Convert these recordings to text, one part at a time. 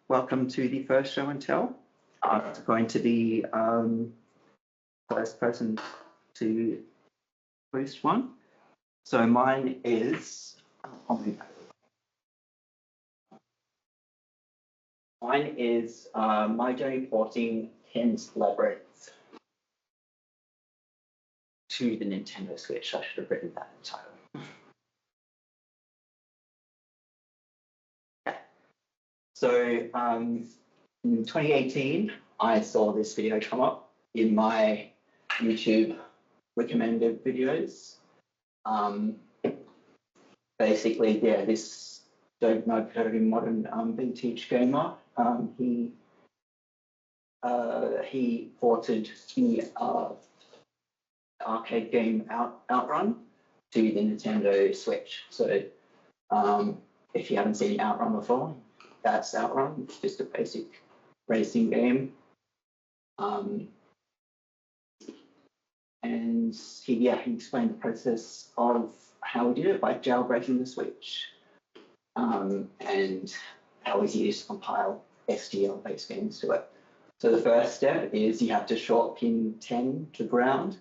Welcome to the first show and tell. I'm going to be first person to host one. So mine is my journey porting Ken's Labyrinth to the Nintendo Switch. I should have written that in the title. So in 2018, I saw this video come up in my YouTube recommended videos. Basically, yeah, this don't know very modern vintage gamer. He ported the arcade game Outrun to the Nintendo Switch. So if you haven't seen Outrun before, that's Outrun. It's just a basic racing game. And he explained the process of how he did it by jailbreaking the Switch, and how he used to compile STL-based games to it. So the first step is you have to short pin 10 to ground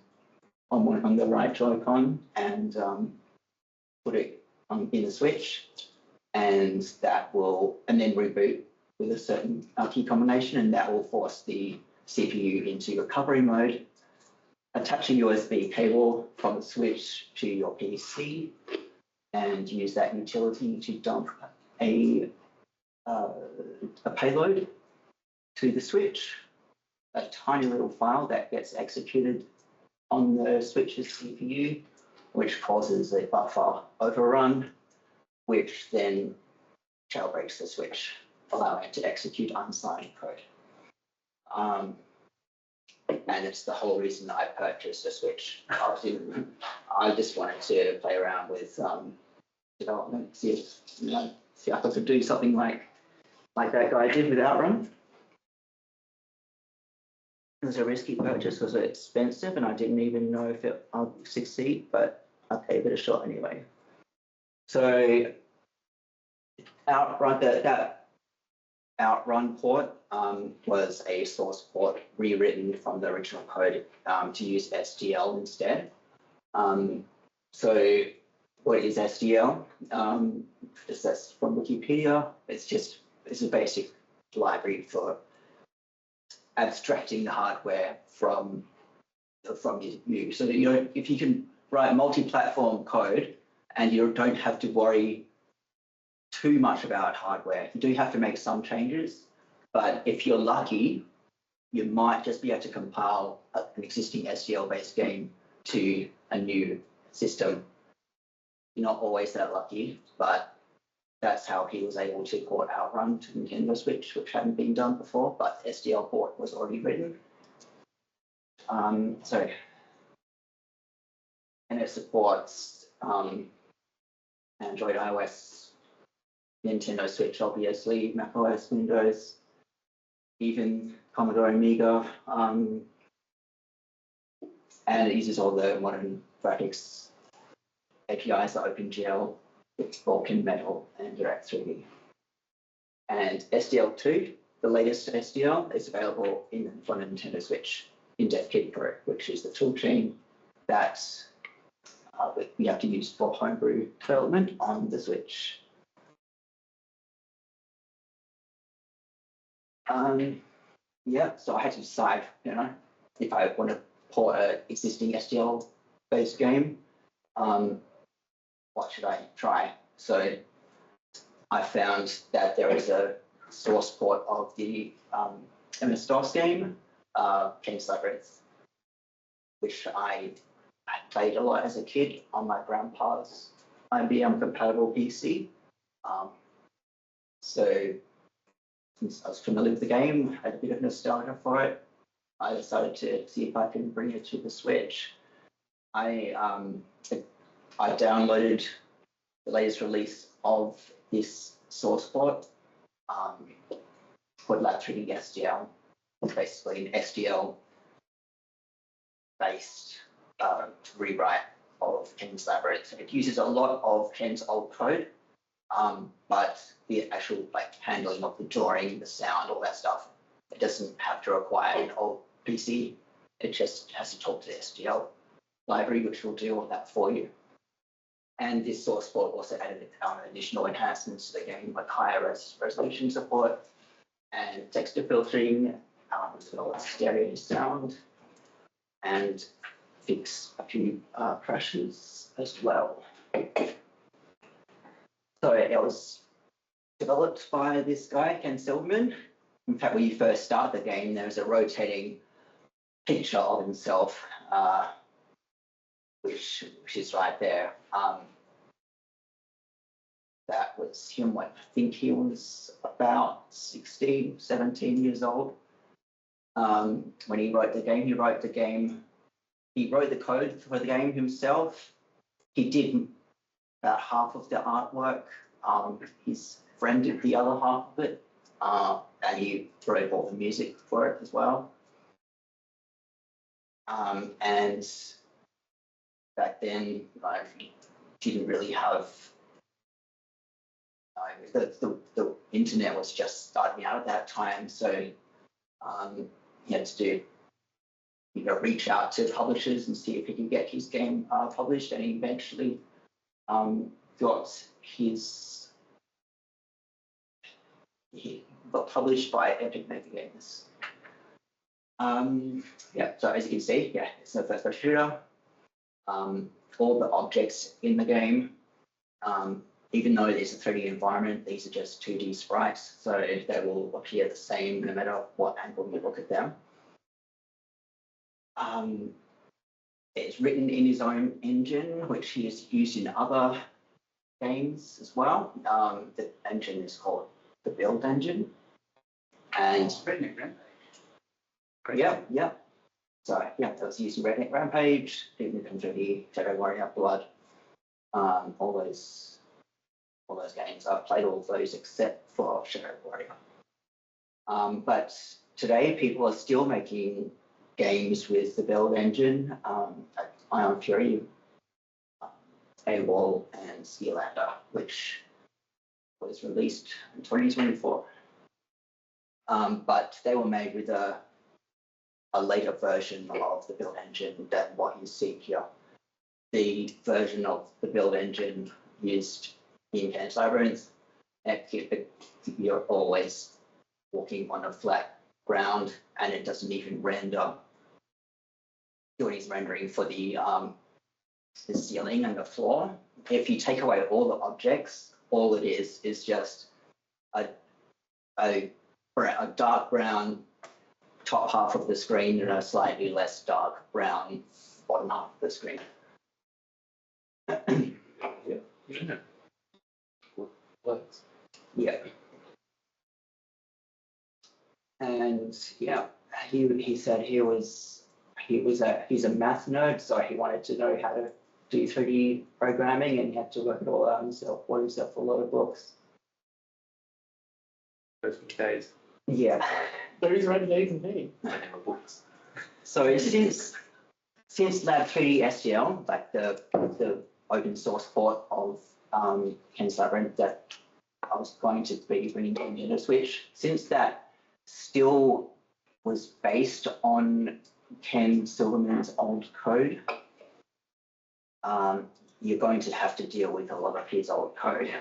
on the right Joy-Con and put it in the Switch, and then reboot with a certain key combination, and that will force the CPU into recovery mode. Attach a USB cable from the Switch to your PC and use that utility to dump a payload to the Switch, a tiny little file that gets executed on the Switch's CPU, which causes a buffer overrun, which then jailbreaks the Switch, allowing it to execute unsigned code. And it's the whole reason I purchased a Switch. I just wanted to play around with development, see if I could do something like that guy did with Outrun. It was a risky purchase because it's expensive, and I didn't even know if I'd succeed, but I gave it a shot anyway. So that Outrun port was a source port rewritten from the original code to use STL instead. So what is STL? Just that's from Wikipedia. It's a basic library for abstracting the hardware from you. So that if you can write multi-platform code and you don't have to worry too much about hardware. You do have to make some changes, but if you're lucky, you might just be able to compile an existing STL-based game to a new system. You're not always that lucky, but that's how he was able to port Outrun to Nintendo Switch, which hadn't been done before, but STL port was already written. And it supports Android, iOS, Nintendo Switch, obviously, macOS, Windows, even Commodore Amiga, and it uses all the modern graphics APIs like OpenGL, Vulkan, Metal, and Direct3D. And SDL2, the latest SDL, is available for the Nintendo Switch in DevKit Pro, which is the toolchain that we have to use for homebrew development on the Switch. So I had to decide, if I want to port an existing STL-based game, what should I try? So I found that there is a source port of the MS-DOS game, Ken's Labyrinth, which I played a lot as a kid on my grandpa's IBM compatible PC. So since I was familiar with the game, had a bit of nostalgia for it, I decided to see if I can bring it to the Switch. I downloaded the latest release of this source port, called Labyrinth STL. It's basically an STL-based rewrite of Ken's Labyrinth. It uses a lot of Ken's old code, but the actual like handling of the drawing, the sound, all that stuff, it doesn't have to require an old PC. It just has to talk to the STL library, which will do all that for you. And this source port also added additional enhancements to the game, like higher resolution support and texture filtering, as well as stereo sound, and fix a few crashes as well. So it was developed by this guy, Ken Silverman. In fact, when you first start the game, there's a rotating picture of himself, which is right there. That was him when I think he was about 16, 17 years old. When he wrote the game, he wrote the code for the game himself. He did about half of the artwork. His friend did the other half of it, and he wrote all the music for it as well. And back then, I didn't really have the internet was just starting out at that time, so he had to do, reach out to publishers and see if he could get his game published, and he eventually he got published by Epic Mega Games. So as you can see, it's a first-person shooter. All the objects in the game, even though there's a 3D environment, these are just 2D sprites, so they will appear the same no matter what angle you look at them. It's written in his own engine, which he has used in other games as well. The engine is called the Build Engine. And Yep. So that was used in Redneck Rampage, Demon Contribute, Shadow Warrior, Blood, all those games. I've played all of those except for Shadow Warrior. But today people are still making games with the Build Engine, Ion Fury, AWOL, and Skilander, which was released in 2024. But they were made with a later version of the Build Engine than what you see here. The version of the Build Engine used in Labyrinth, you're always walking on a flat ground, and it doesn't even do any rendering for the ceiling and the floor. If you take away all the objects, all it is just a dark brown top half of the screen and a slightly less dark brown bottom half of the screen. Yeah. And he said he's a math nerd, so he wanted to know how to do 3D programming, and he had to work it all out himself, bought himself a lot of books. Those days. Yeah. Those are days and days. Books. So since Lab 3D STL, like the open source port of Ken's Labyrinth that I was going to be bringing to Nintendo Switch, since that still was based on Ken Silverman's old code, you're going to have to deal with a lot of his old code.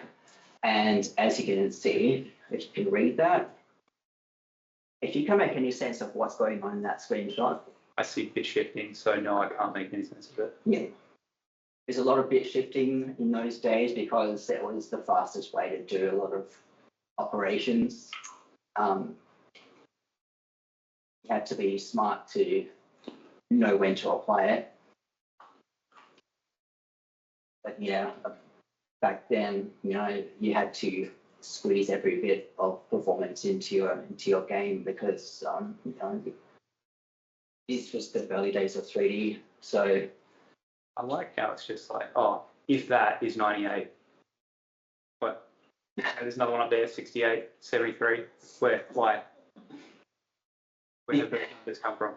And as you can see, if you can read that, if you can make any sense of what's going on in that screenshot. I see bit shifting, so no, I can't make any sense of it. Yeah. There's a lot of bit shifting in those days because it was the fastest way to do a lot of operations. You had to be smart to know when to apply it. But back then, you had to squeeze every bit of performance into your game because this was the early days of 3D. So I like how it's just like, if that is 98, but there's another one up there, 68, 73. Why? Where have those numbers come from?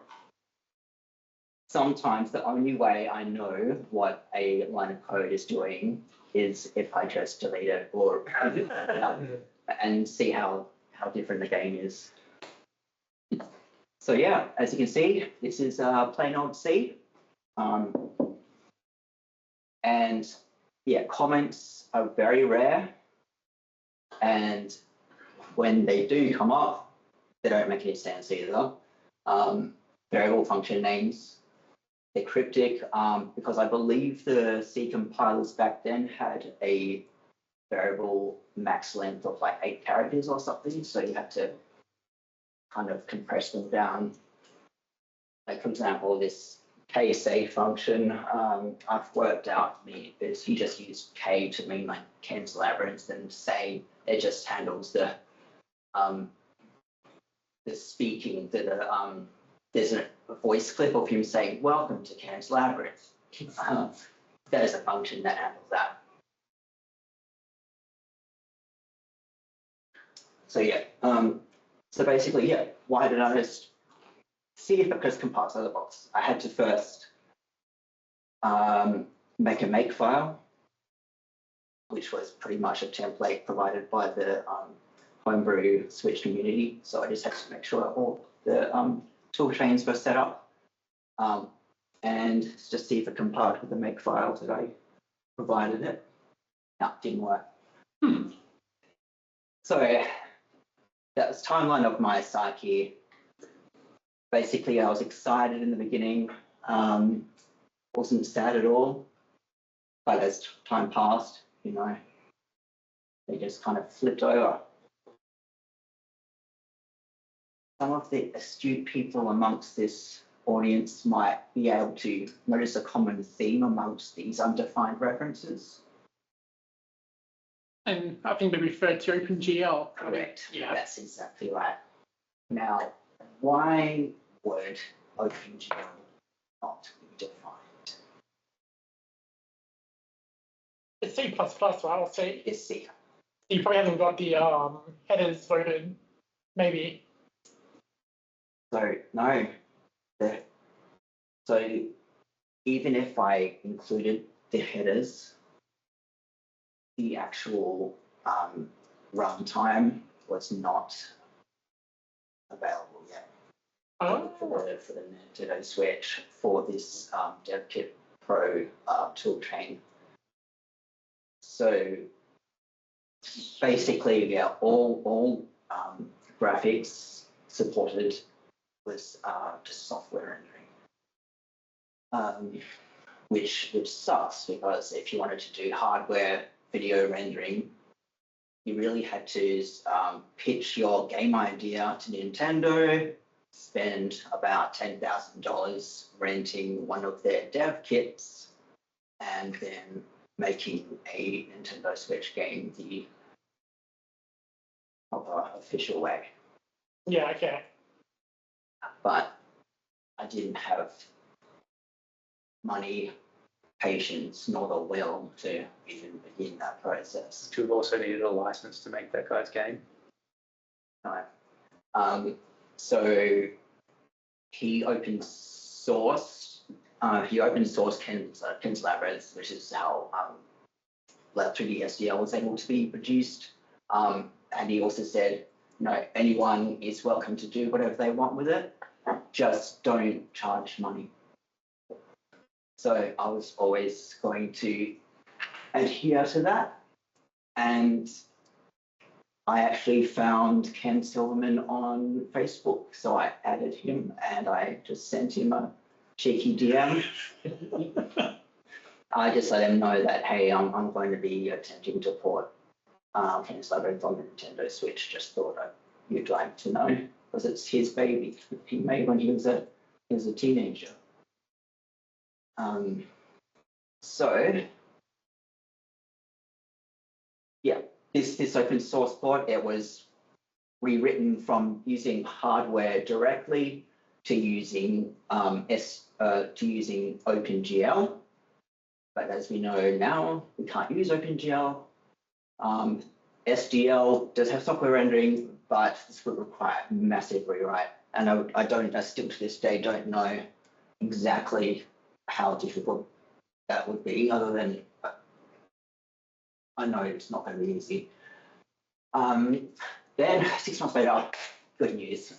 Sometimes the only way I know what a line of code is doing is if I just delete it or and see how different the game is. So yeah, as you can see, this is plain old C. And yeah, comments are very rare. And when they do come up, they don't make any sense either. Variable function names, they're cryptic because I believe the C compilers back then had a variable max length of like 8 characters or something. So you had to kind of compress them down. Like for example, this KSA function, I've worked out he just used K to mean like Ken's Labyrinth, and say it just handles the speaking to the there's a voice clip of him saying welcome to Ken's Labyrinth. There's a function that handles that. So yeah, so basically, yeah, why did I just see if it just compiles out of the box? I had to first make a make file, which was pretty much a template provided by the homebrew Switch community. So I just had to make sure all the tool chains were set up and just see if it compiled with the make file that I provided it. No, it didn't work. So that was timeline of my psyche. Basically, I was excited in the beginning, wasn't sad at all. But as time passed, you know, they just kind of flipped over. Some of the astute people amongst this audience might be able to notice a common theme amongst these undefined references. And I think they referred to OpenGL. Correct. Yeah. That's exactly right. Now, why would OpenGL not be defined? It's C++, right? I'll say. It's C. You probably haven't got the headers loaded, maybe. So, no. So, even if I included the headers, the actual runtime was not available yet for the Nintendo Switch for this DevKit Pro toolchain. So basically, yeah, all graphics supported was just software rendering, which sucks because if you wanted to do hardware video rendering, you really had to pitch your game idea to Nintendo, spend about $10,000 renting one of their dev kits, and then making a Nintendo Switch game the proper official way. Yeah, okay. But I didn't have money, patience, nor the will to even begin that process. You've also needed a license to make that guy's game. No. So he open sourced Ken's Labyrinth, which is how Lab3D SDL was able to be produced. And he also said, anyone is welcome to do whatever they want with it, just don't charge money. So I was always going to adhere to that. And I actually found Ken Silverman on Facebook. So I added him and I just sent him a cheeky DM. I just let him know that, hey, I'm going to be attempting to port Ken's Labyrinth on the Nintendo Switch. Just thought you'd like to know, because it's his baby. He made when he was a teenager. So yeah, this open source port, it was rewritten from using hardware directly to using OpenGL. But as we know now, we can't use OpenGL. SDL does have software rendering, but this would require massive rewrite. And I still to this day don't know exactly how difficult that would be, other than I know it's not going to be easy. Then 6 months later, good news.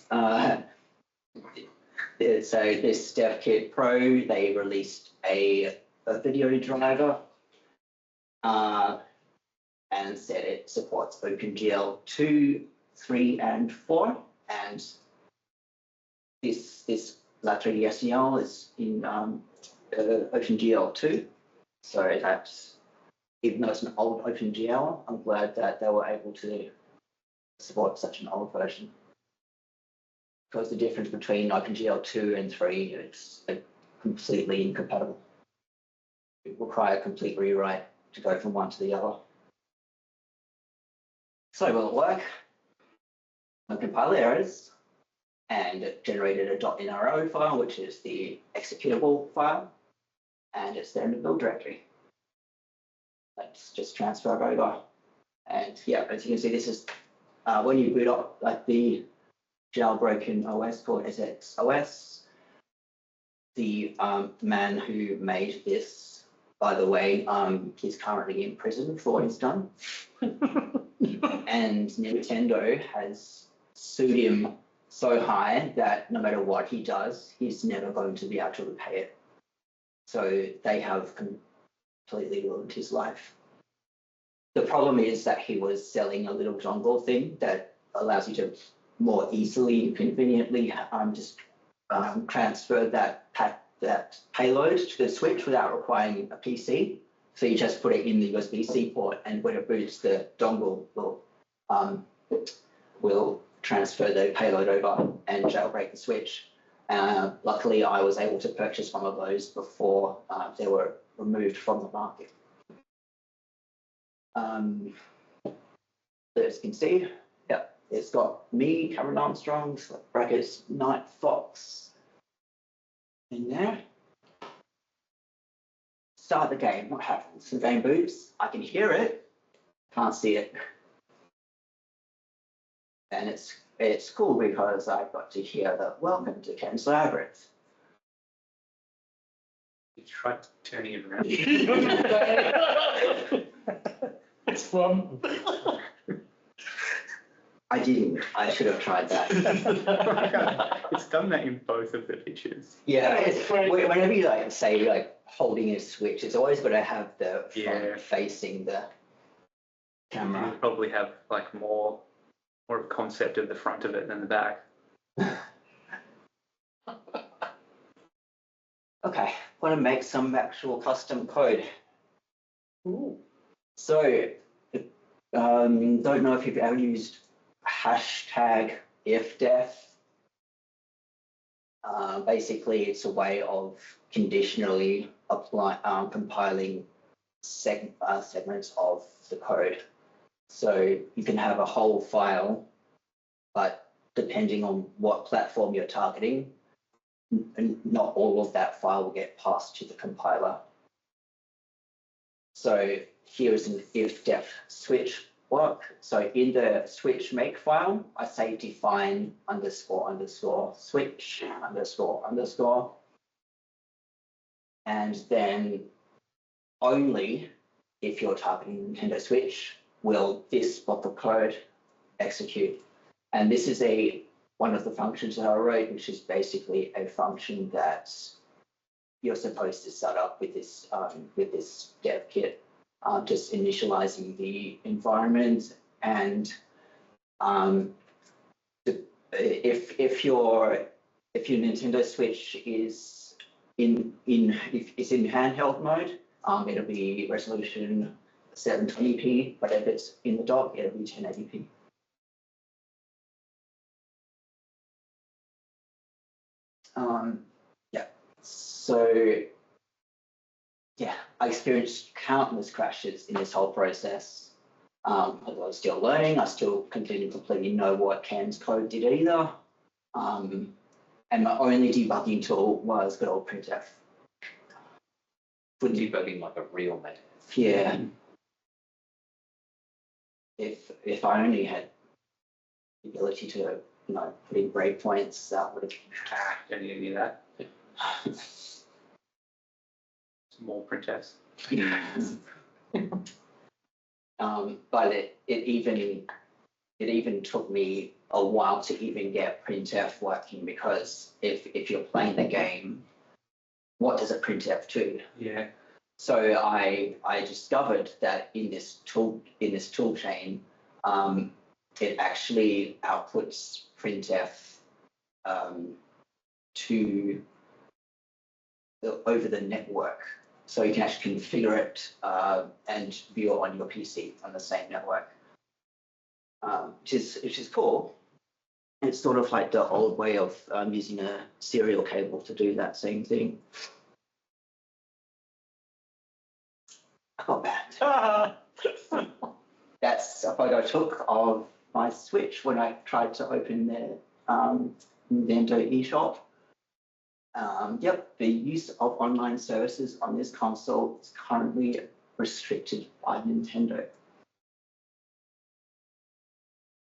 So this DevKit Pro, they released a video driver and said it supports OpenGL 2, 3, and 4. And this Labyrinth SEL is in OpenGL 2. So that's, even though it's an old OpenGL, I'm glad that they were able to support such an old version. Because the difference between OpenGL 2 and 3 is completely incompatible. It requires a complete rewrite to go from one to the other. So will it work? No compiler errors, and it generated a .nro file, which is the executable file, and it's there in the build directory. Let's just transfer it over. And yeah, as you can see, this is when you boot up like the jailbroken OS called SXOS. The man who made this, by the way, is currently in prison for what he's done. And Nintendo has sued him so high that no matter what he does, he's never going to be able to repay it. So they have completely ruined his life. The problem is that he was selling a little dongle thing that allows you to more easily and conveniently just transfer that payload to the switch without requiring a PC. So you just put it in the USB-C port, and when it boots, the dongle will transfer the payload over and jailbreak the switch. Luckily, I was able to purchase one of those before they were removed from the market. As you can see, yeah, it's got me, Cameron Armstrong, brackets, Night Fox in there. Start the game. What happens? The game boots. I can hear it, can't see it. And it's cool because I got to hear the welcome to Ken's Labyrinth. You tried turning it around. It's from. I didn't. I should have tried that. It's done that in both of the pictures. Yeah, whenever you say holding a switch, it's always got to have the front facing the camera. You probably have like more of a concept of the front of it than the back. Okay, want to make some actual custom code. Ooh. So, don't know if you've ever used hashtag ifdef. Basically, it's a way of conditionally compiling segments of the code. So you can have a whole file, but depending on what platform you're targeting, not all of that file will get passed to the compiler. So here is an ifdef switch block. So in the switch make file, I say define __ switch __. And then only if you're targeting Nintendo Switch will this block of code execute. And this is one of the functions that I wrote, which is basically a function that you're supposed to set up with this dev kit, just initializing the environment. And if your Nintendo Switch is in handheld mode, it'll be resolution 720p, but if it's in the dock, it'll be 1080p. Yeah, so yeah, I experienced countless crashes in this whole process. I was still learning. I still didn't completely know what Ken's code did either. And my only debugging tool was good old printf. For debugging like a real man. Yeah. If I only had the ability to, put in breakpoints, that would have. Don't need any of that. Some more printfs. But it even took me a while to even get printf working, because if you're playing the game, what does a printf do? Yeah. So I discovered that in this tool chain, it actually outputs printf to over the network. So you can actually configure it and view it on your PC on the same network, which is cool. It's sort of like the old way of using a serial cable to do that same thing. I got banned. That's a photo I took of my Switch when I tried to open their Nintendo eShop. Yep, the use of online services on this console is currently restricted by Nintendo.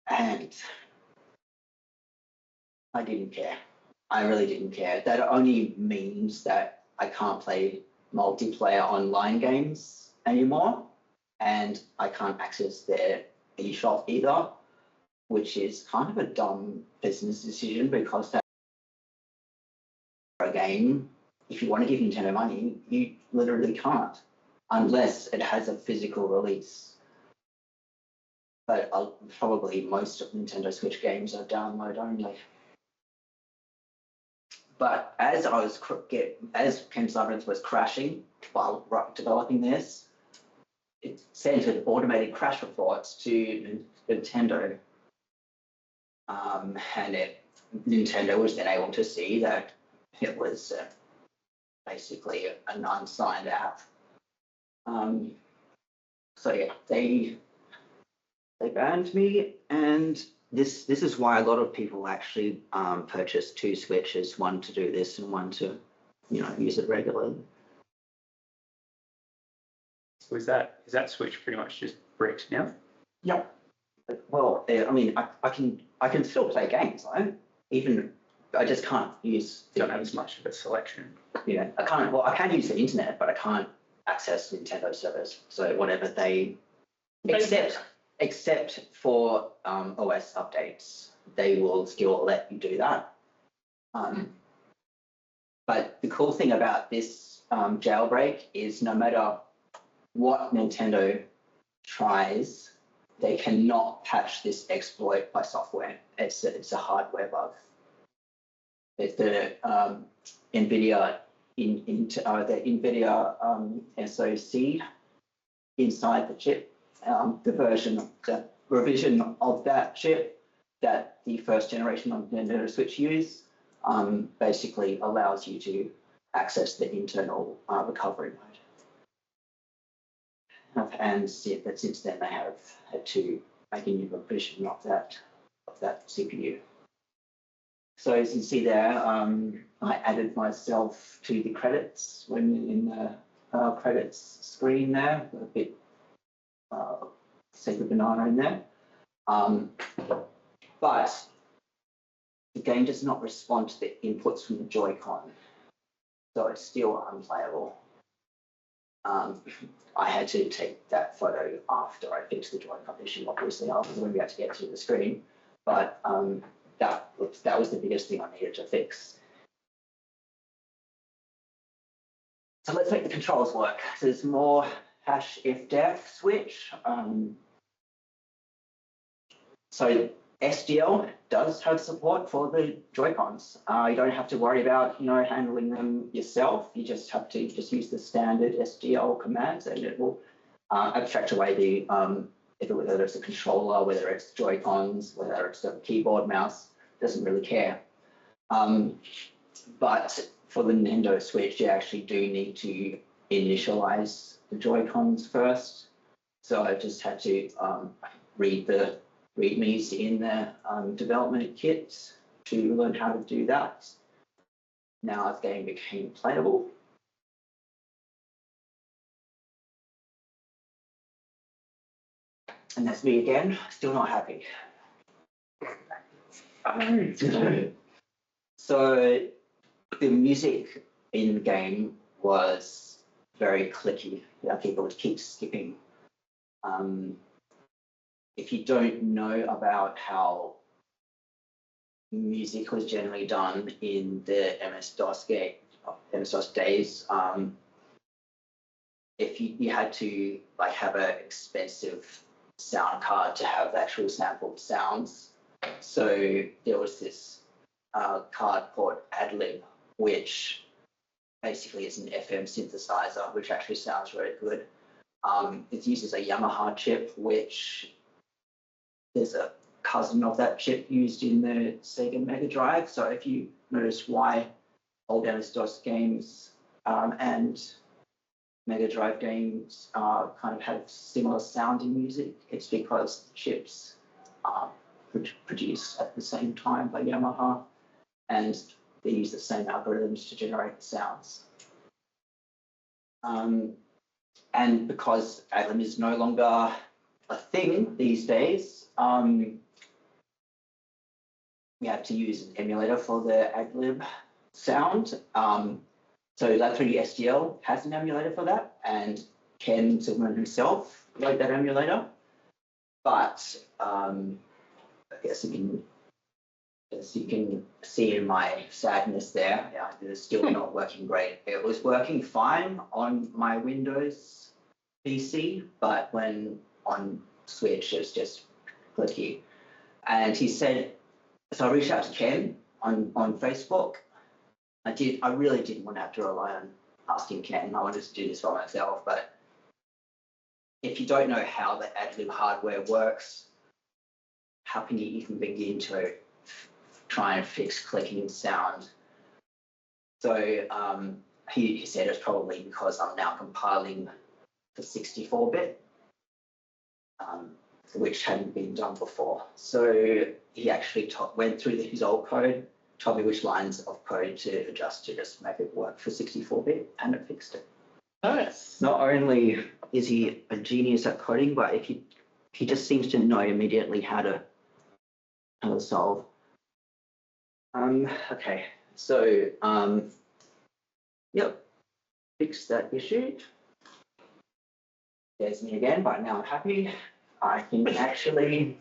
And I didn't care. I really didn't care. That only means that I can't play multiplayer online games anymore, and I can't access their eShop either, which is kind of a dumb business decision, because that a game, if you want to give Nintendo money, you literally can't, unless it has a physical release. But probably most of Nintendo Switch games are download only. But as Labyrinth was crashing while developing this, it sent an automated crash reports to Nintendo, and Nintendo was then able to see that it was basically an unsigned app. So yeah, they banned me, and this is why a lot of people actually purchase two Switches, one to do this and one to, use it regularly. So is that Switch pretty much just bricked now? Yep. Well, I mean, I can still play games, right? I just can't use. Don't have as much of a selection. Yeah, I can't. Well, I can use the internet, but I can't access Nintendo servers. So whatever they except for OS updates, they will still let you do that. But the cool thing about this jailbreak is no matter what Nintendo tries, they cannot patch this exploit by software. It's a hardware bug. It's the NVIDIA the NVIDIA SoC inside the chip. The revision of that chip that the first generation of Nintendo Switch used basically allows you to access the internal recovery mode. And since then they have had to make a new revision of that CPU. So as you see there, I added myself to the credits when in the credits screen there, a bit sacred banana in there. But the game does not respond to the inputs from the Joy-Con, so it's still unplayable. I had to take that photo after I fixed the Joy-Con issue, obviously, after when we had to get to the screen. But that was the biggest thing I needed to fix. So let's make the controls work. So there's more #ifdef switch. So SDL does have support for the Joy-Cons. You don't have to worry about handling them yourself. You just have to use the standard SDL commands, and it will abstract away the whether it's a controller, whether it's Joy-Cons, whether it's a keyboard, mouse, doesn't really care. But for the Nintendo Switch, you actually do need to initialize the Joy-Cons first. So I just had to read the readmes in the development kit to learn how to do that. Now the game became playable. And that's me again, still not happy. So the music in the game was very clicky. People would keep skipping If you don't know about how music was generally done in the MS-DOS days, if you had to like have an expensive sound card to have actual sampled sounds. So there was this card called Adlib, which basically is an FM synthesizer, which actually sounds very good. It uses a Yamaha chip, which there's a cousin of that chip used in the Sega Mega Drive. So if you notice why old MS-DOS games and Mega Drive games kind of have similar sound in music, it's because the chips are produced at the same time by Yamaha, and they use the same algorithms to generate the sounds. And because Adlib is no longer a thing these days, we have to use an emulator for the Adlib sound. So Labyrinth SDL has an emulator for that, and Ken Silverman himself wrote that emulator. But I guess as you can see in my sadness there, yeah, it's still not working great. It was working fine on my Windows PC, but when on Switch, it was just clicky. And he said, so I reached out to Ken on Facebook. I really didn't want to have to rely on asking Ken. I wanted to do this by myself, but if you don't know how the Adlib hardware works, how can you even begin to try and fix clicking sound? So he said it's probably because I'm now compiling for 64-bit, which hadn't been done before. So he actually went through his old code, told me which lines of code to adjust to just make it work for 64-bit, and it fixed it. Nice. Not only is he a genius at coding, but if he just seems to know immediately how to solve. Okay, so yep, fixed that issue. There's me again, but now I'm happy. I can actually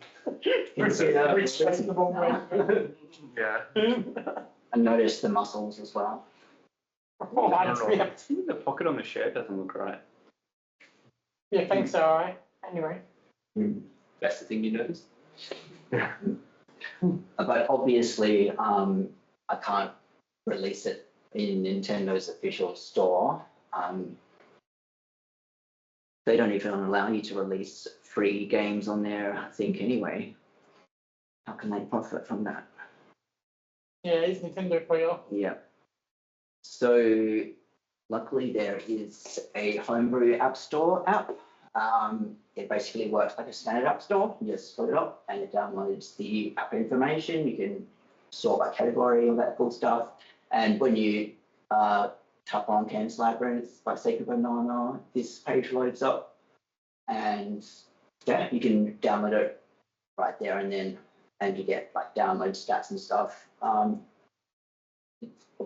consider. Yeah. And notice the muscles as well. Oh, I that's don't know. weird. The pocket on the shirt doesn't look right. Yeah, thanks, so alright. Anyway. That's the thing you noticed. But obviously, I can't release it in Nintendo's official store. They don't even allow you to release free games on their thing anyway. How can they profit from that? Yeah, it's Nintendo for you. Yeah. So luckily there is a homebrew app store app. It basically works like a standard app store. You just put it up and it downloads the app information. You can sort by category, all that cool stuff. And when you tap on Ken's Labyrinth by Sacred Banana, this page loads up. And yeah, you can download it right there and then, and you get like download stats and stuff.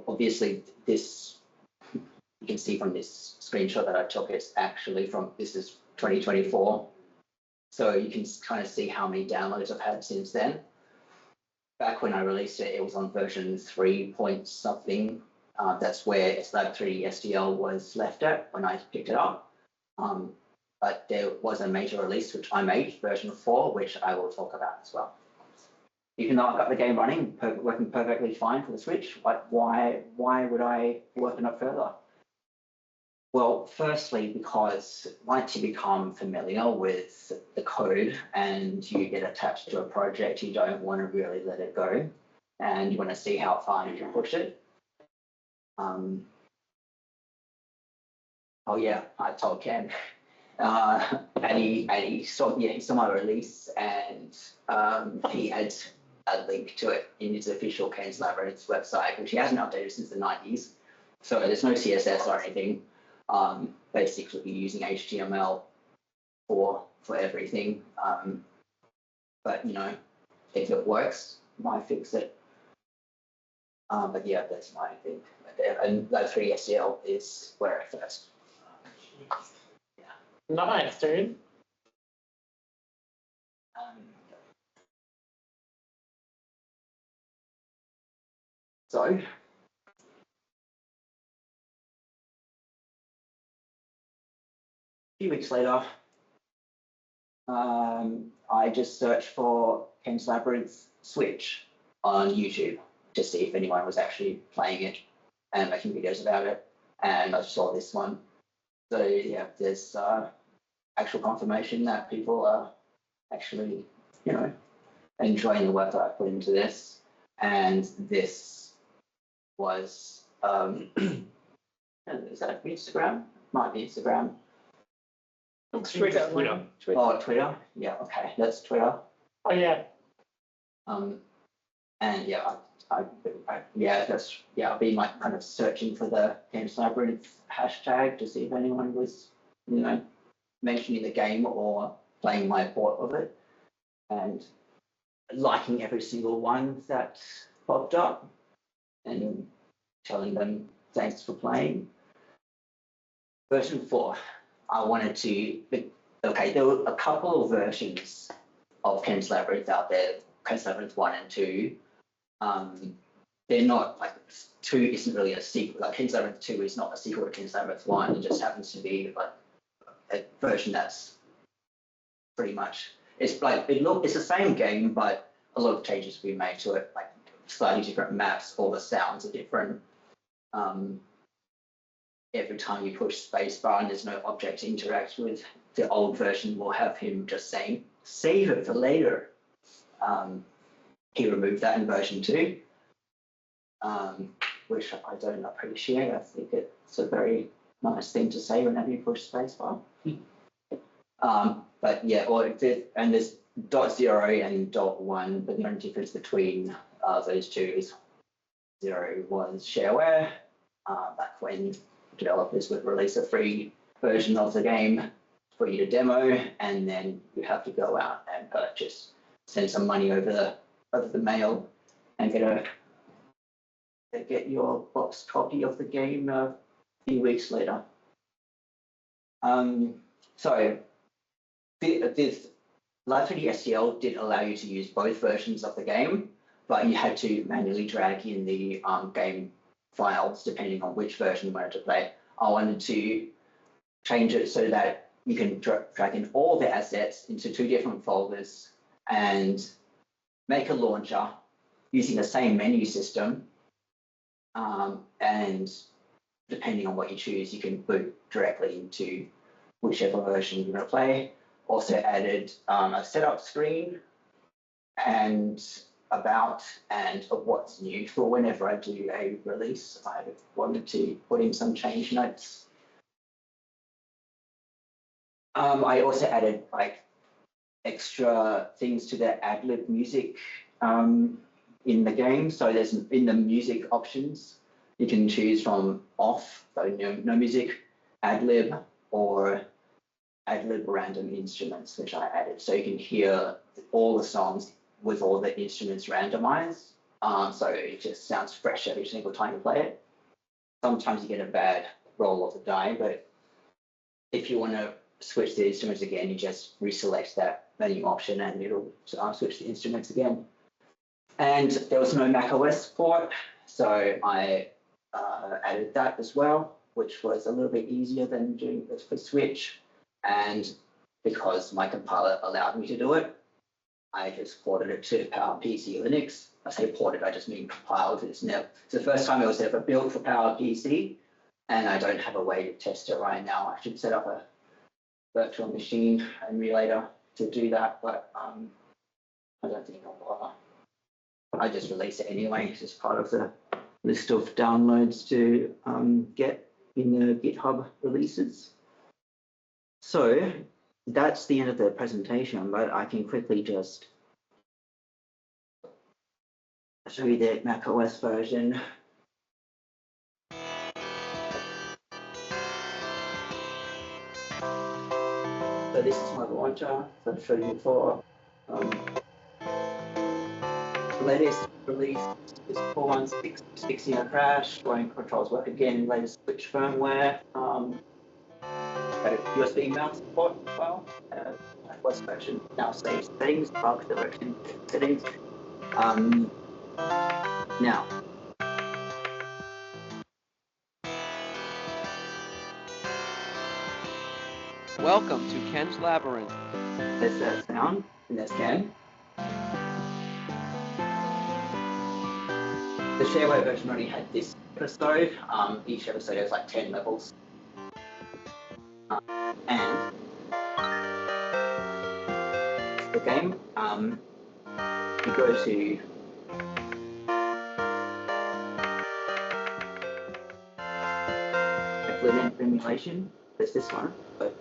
Obviously, this you can see from this screenshot that I took, it's actually from, this is 2024. So you can kind of see how many downloads I've had since then. Back when I released it, it was on version 3 point something. That's where Lab3 SDL was left at when I picked it up. But there was a major release, which I made, version 4, which I will talk about as well. Even though I've got the game running, working perfectly fine for the Switch, like why would I work on it further? Well, firstly, because once you become familiar with the code and you get attached to a project, you don't want to really let it go, and you want to see how far you can push it. Oh yeah, I told Ken, and he saw my release, and he had a link to it in his official Ken's Labyrinth website, which he hasn't updated since the 90s. So there's no CSS or anything. Basically using HTML for everything. But you know, if it works, why fix it? But yeah, that's my thing. And Labyrinth SDL is where I first. Nice, dude. So, a few weeks later, I just searched for Ken's Labyrinth Switch on YouTube to see if anyone was actually playing it and making videos about it. And I saw this one. So yeah, there's actual confirmation that people are actually, enjoying the work that I put into this. And this was, is that Instagram? Might be Instagram. It's Twitter. Oh, Twitter. Yeah, okay, that's Twitter. Oh yeah. And yeah, I've been like kind of searching for the Games Labyrinth hashtag to see if anyone was, mentioning the game or playing my port of it, and liking every single one that popped up and telling them thanks for playing. Version 4, I wanted to, okay, there were a couple of versions of Ken's Labyrinth out there, Ken's Labyrinth 1 and 2. They're not, like, 2 isn't really a sequel, like Ken's Labyrinth 2 is not a sequel to Ken's Labyrinth 1, it just happens to be like a version that's pretty much, it's the same game, but a lot of changes have been made to it, like slightly different maps, all the sounds are different. Every time you push spacebar and there's no object to interact with, the old version will have him just saying, save it for later. He removed that in version 2, which I don't appreciate. I think it's a very nice thing to say whenever you push spacebar. But yeah, and there's .0 and .1, but the only difference between those two is 0 was shareware, back when developers would release a free version of the game for you to demo, and then you have to go out and send some money over the mail and get your boxed copy of the game a few weeks later. So this Live3D STL did allow you to use both versions of the game, but you had to manually drag in the game files depending on which version you wanted to play. I wanted to change it so that you can drag in all the assets into 2 different folders and make a launcher using the same menu system. And depending on what you choose, you can boot directly into whichever version you want to play. Also added a setup screen and about and of what's new for whenever I do a release. I wanted to put in some change notes. I also added like extra things to the ad-lib music in the game. So there's in the music options, you can choose from off, so no music, ad-lib, or ad-lib random instruments, which I added. So you can hear all the songs with all the instruments randomized. So it just sounds fresh every single time you play it. Sometimes you get a bad roll of the die, but if you want to switch the instruments again, you just reselect that menu option and it'll switch the instruments again. And there was no macOS port, so I added that as well, which was a little bit easier than doing this for Switch. And because my compiler allowed me to do it, I just ported it to PowerPC Linux. I say ported, I just mean compiled. It's the first time it was ever built for PowerPC, and I don't have a way to test it right now. I should set up a virtual machine emulator to do that, but I don't think I'll bother. I just release it anyway. It's just part of the list of downloads to get in the GitHub releases. So that's the end of the presentation, but I can quickly just show you the macOS version. So this is my launcher that I showed you before. The latest release is 4.16 a crash, running controls work again, latest Switch firmware. Got a USB mount support as well. macOS version now saves settings, bugs that were in settings. Now, Welcome to Ken's Labyrinth. There's sound, and there's Ken. The shareware version only had this episode. Each episode has like 10 levels. And the game, you go to Labyrinth emulation. There's this one, but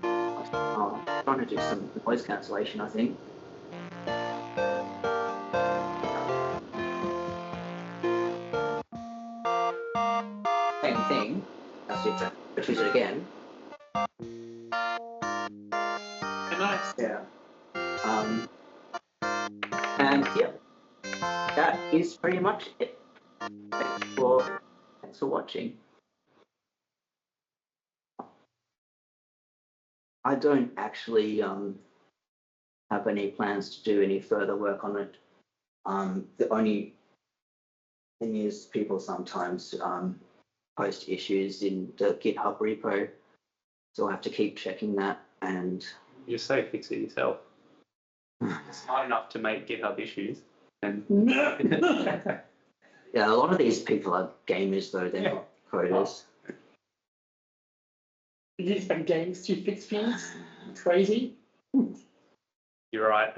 I'm trying to do some noise cancellation, I think. Same thing. That's it. Let's use it again. Nice. Yeah. And yeah, that is pretty much it. Thanks for watching. I don't actually have any plans to do any further work on it. The only thing is people sometimes post issues in the GitHub repo, so I have to keep checking that. And You say fix it yourself. Smart enough to make GitHub issues. And yeah, a lot of these people are gamers though, they're not coders. You expect games to fix things? Crazy. you're right.